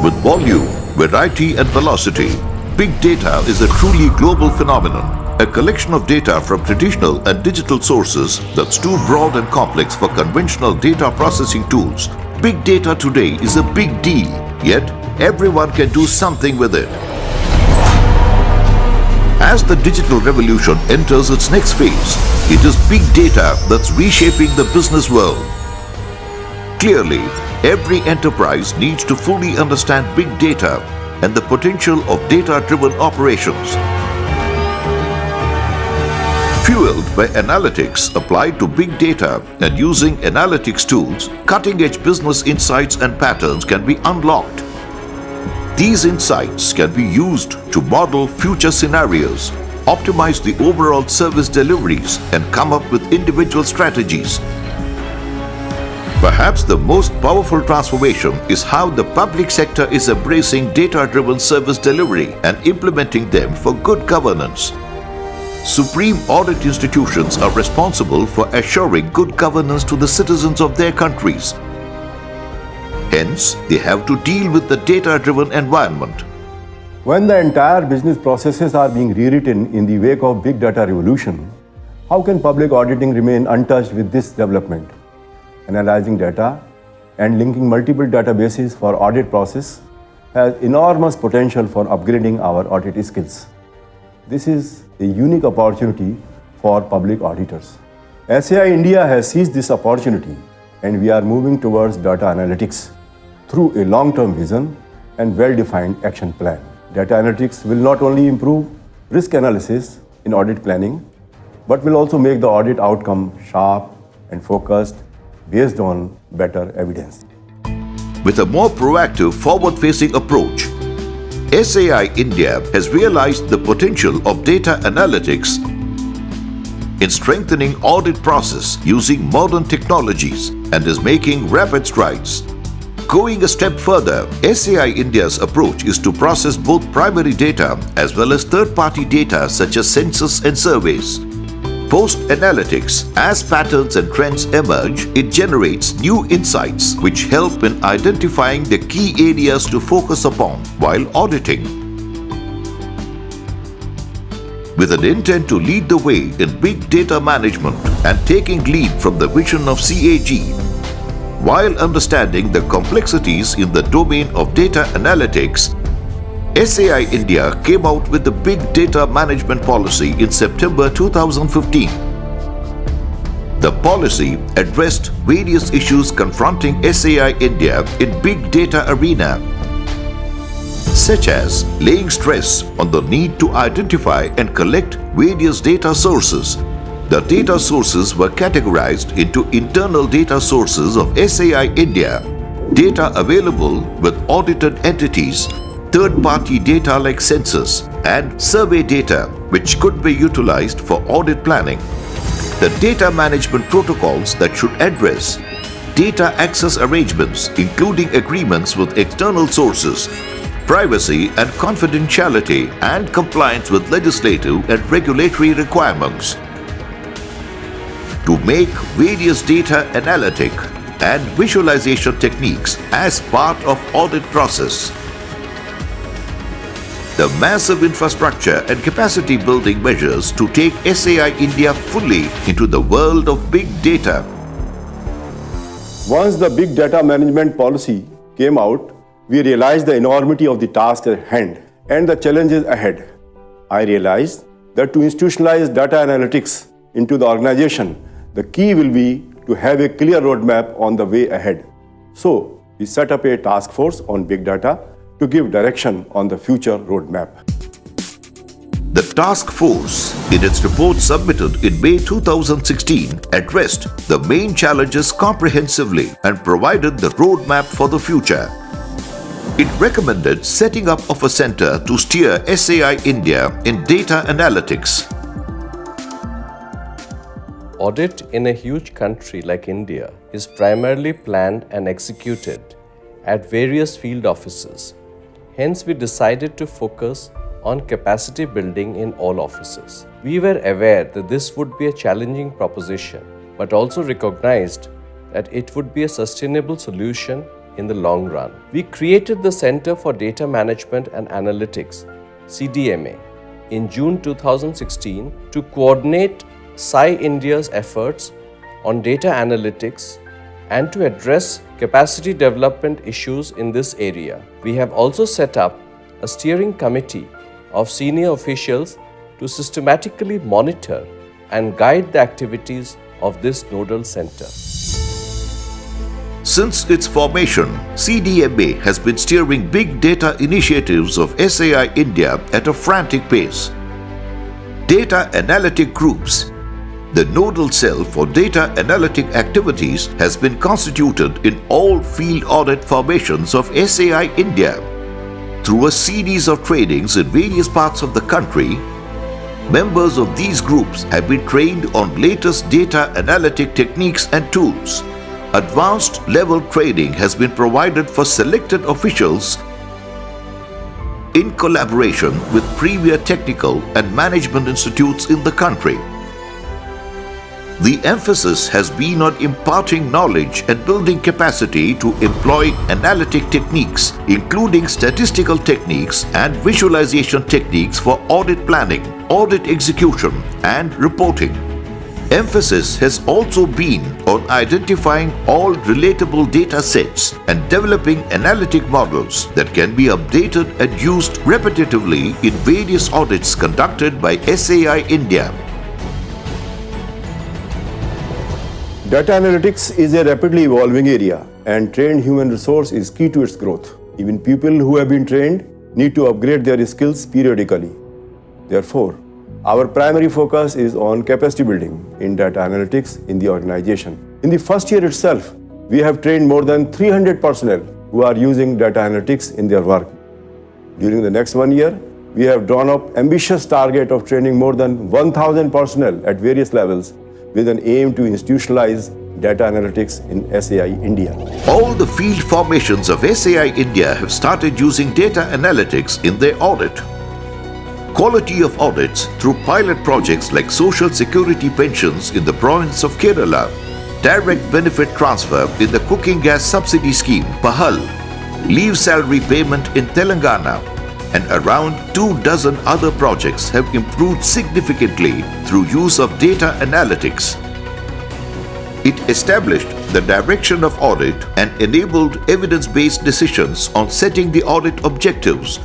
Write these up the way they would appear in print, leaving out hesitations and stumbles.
With volume, variety and velocity, big data is a truly global phenomenon. A collection of data from traditional and digital sources that's too broad and complex for conventional data processing tools. Big data today is a big deal, yet everyone can do something with it. As the digital revolution enters its next phase, it is big data that's reshaping the business world. Clearly, every enterprise needs to fully understand big data and the potential of data-driven operations. Fueled by analytics applied to big data and using analytics tools, cutting-edge business insights and patterns can be unlocked. These insights can be used to model future scenarios, optimize the overall service deliveries, and come up with individual strategies. Perhaps the most powerful transformation is how the public sector is embracing data-driven service delivery and implementing them for good governance. Supreme audit institutions are responsible for assuring good governance to the citizens of their countries. Hence, they have to deal with the data-driven environment. When the entire business processes are being rewritten in the wake of big data revolution, how can public auditing remain untouched with this development? Analyzing data and linking multiple databases for audit process has enormous potential for upgrading our audit skills. This is a unique opportunity for public auditors. SAI India has seized this opportunity and we are moving towards data analytics through a long-term vision and well-defined action plan. Data analytics will not only improve risk analysis in audit planning, but will also make the audit outcome sharp and focused based on better evidence. With a more proactive, forward-facing approach, SAI India has realized the potential of data analytics in strengthening audit process using modern technologies and is making rapid strides. Going a step further, SAI India's approach is to process both primary data as well as third-party data such as census and surveys. Post-analytics, as patterns and trends emerge, it generates new insights which help in identifying the key areas to focus upon while auditing. With an intent to lead the way in big data management and taking lead from the vision of CAG, while understanding the complexities in the domain of data analytics, SAI India came out with the Big Data Management Policy in September 2015. The policy addressed various issues confronting SAI India in big data arena, such as laying stress on the need to identify and collect various data sources. The data sources were categorized into internal data sources of SAI India, data available with audited entities, third-party data like census, and survey data which could be utilized for audit planning. The data management protocols that should address data access arrangements including agreements with external sources, privacy and confidentiality, and compliance with legislative and regulatory requirements. To make various data analytic and visualization techniques as part of audit process. The massive infrastructure and capacity building measures to take SAI India fully into the world of big data. Once the big data management policy came out, we realized the enormity of the task at hand and the challenges ahead. I realized that to institutionalize data analytics into the organization, the key will be to have a clear roadmap on the way ahead. So, we set up a task force on big data to give direction on the future roadmap. The task force, in its report submitted in May 2016, addressed the main challenges comprehensively and provided the roadmap for the future. It recommended setting up of a center to steer SAI India in data analytics. Audit in a huge country like India is primarily planned and executed at various field offices. Hence, we decided to focus on capacity building in all offices. We were aware that this would be a challenging proposition, but also recognized that it would be a sustainable solution in the long run. We created the Center for Data Management and Analytics, CDMA, in June 2016 to coordinate SAI India's efforts on data analytics and to address capacity development issues in this area. We have also set up a steering committee of senior officials to systematically monitor and guide the activities of this nodal center. Since its formation, CDMA has been steering big data initiatives of SAI India at a frantic pace. Data analytic groups. The nodal cell for data analytic activities has been constituted in all field audit formations of SAI India. Through a series of trainings in various parts of the country, members of these groups have been trained on latest data analytic techniques and tools. Advanced level training has been provided for selected officials in collaboration with premier technical and management institutes in the country. The emphasis has been on imparting knowledge and building capacity to employ analytic techniques, including statistical techniques and visualization techniques for audit planning, audit execution, and reporting. Emphasis has also been on identifying all relatable data sets and developing analytic models that can be updated and used repetitively in various audits conducted by SAI India. Data analytics is a rapidly evolving area, and trained human resource is key to its growth. Even people who have been trained need to upgrade their skills periodically. Therefore, our primary focus is on capacity building in data analytics in the organization. In the first year itself, we have trained more than 300 personnel who are using data analytics in their work. During the next 1 year, we have drawn up ambitious target of training more than 1,000 personnel at various levels with an aim to institutionalize data analytics in SAI India. All the field formations of SAI India have started using data analytics in their audit. Quality of audits through pilot projects like Social Security pensions in the province of Kerala, direct benefit transfer in the cooking gas subsidy scheme, PAHAL, leave salary payment in Telangana, and around 24 other projects have improved significantly through use of data analytics. It established the direction of audit and enabled evidence-based decisions on setting the audit objectives,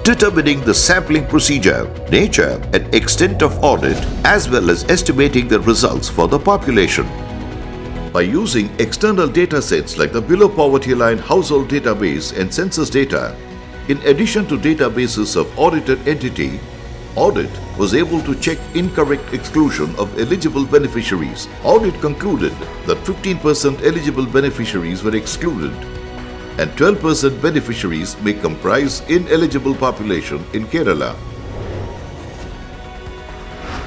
determining the sampling procedure, nature and extent of audit, as well as estimating the results for the population. By using external data sets like the below poverty line household database and census data, in addition to databases of audited entity, audit was able to check incorrect exclusion of eligible beneficiaries. Audit concluded that 15% eligible beneficiaries were excluded and 12% beneficiaries may comprise ineligible population in Kerala.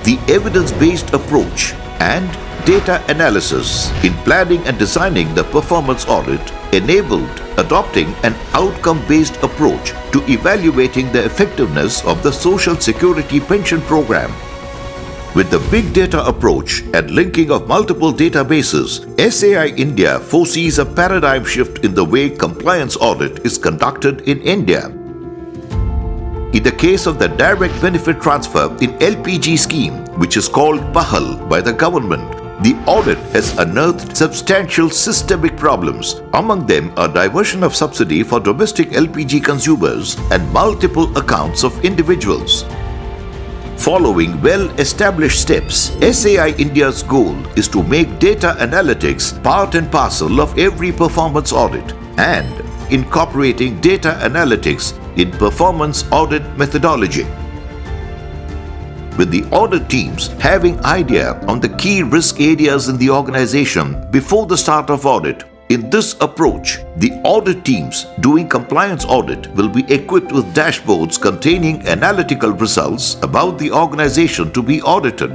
The evidence-based approach and data analysis in planning and designing the performance audit enabled adopting an outcome-based approach to evaluating the effectiveness of the Social Security pension program. With the big data approach and linking of multiple databases, SAI India foresees a paradigm shift in the way compliance audit is conducted in India. In the case of the direct benefit transfer in LPG scheme, which is called PAHAL by the government, the audit has unearthed substantial systemic problems. Among them are diversion of subsidy for domestic LPG consumers and multiple accounts of individuals. Following well-established steps, SAI India's goal is to make data analytics part and parcel of every performance audit and incorporating data analytics in performance audit methodology. With the audit teams having idea on the key risk areas in the organization before the start of audit, in this approach, the audit teams doing compliance audit will be equipped with dashboards containing analytical results about the organization to be audited.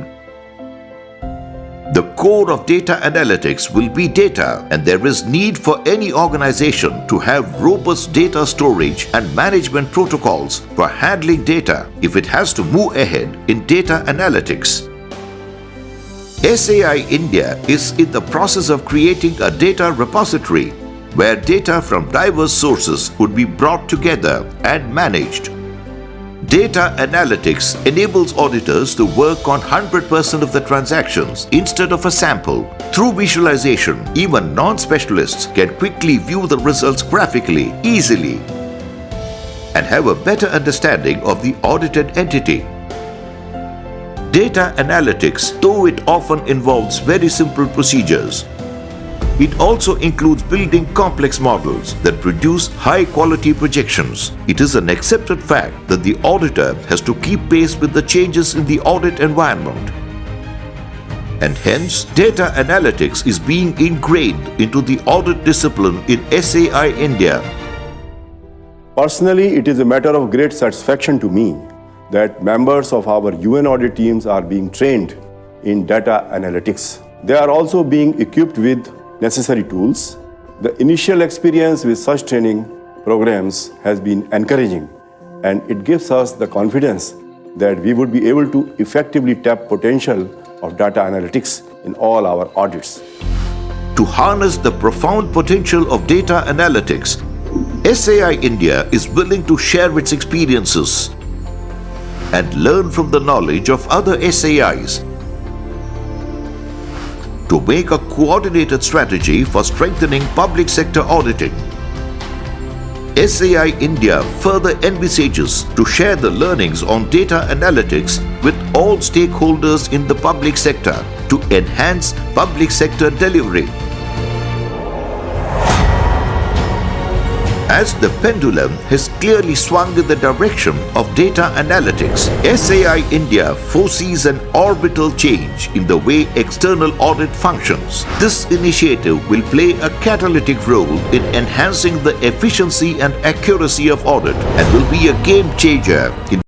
The core of data analytics will be data, and there is need for any organization to have robust data storage and management protocols for handling data if it has to move ahead in data analytics. SAI India is in the process of creating a data repository where data from diverse sources would be brought together and managed. Data analytics enables auditors to work on 100% of the transactions instead of a sample. Through visualization, even non-specialists can quickly view the results graphically, easily, and have a better understanding of the audited entity. Data analytics, though it often involves very simple procedures, it also includes building complex models that produce high-quality projections. It is an accepted fact that the auditor has to keep pace with the changes in the audit environment. And hence, data analytics is being ingrained into the audit discipline in SAI India. Personally, it is a matter of great satisfaction to me that members of our UN audit teams are being trained in data analytics. They are also being equipped with necessary tools. The initial experience with such training programs has been encouraging, and it gives us the confidence that we would be able to effectively tap potential of data analytics in all our audits. To harness the profound potential of data analytics, SAI India is willing to share its experiences and learn from the knowledge of other SAIs to make a coordinated strategy for strengthening public sector auditing. SAI India further envisages to share the learnings on data analytics with all stakeholders in the public sector to enhance public sector delivery. As the pendulum has clearly swung in the direction of data analytics, SAI India foresees an orbital change in the way external audit functions. This initiative will play a catalytic role in enhancing the efficiency and accuracy of audit and will be a game changer in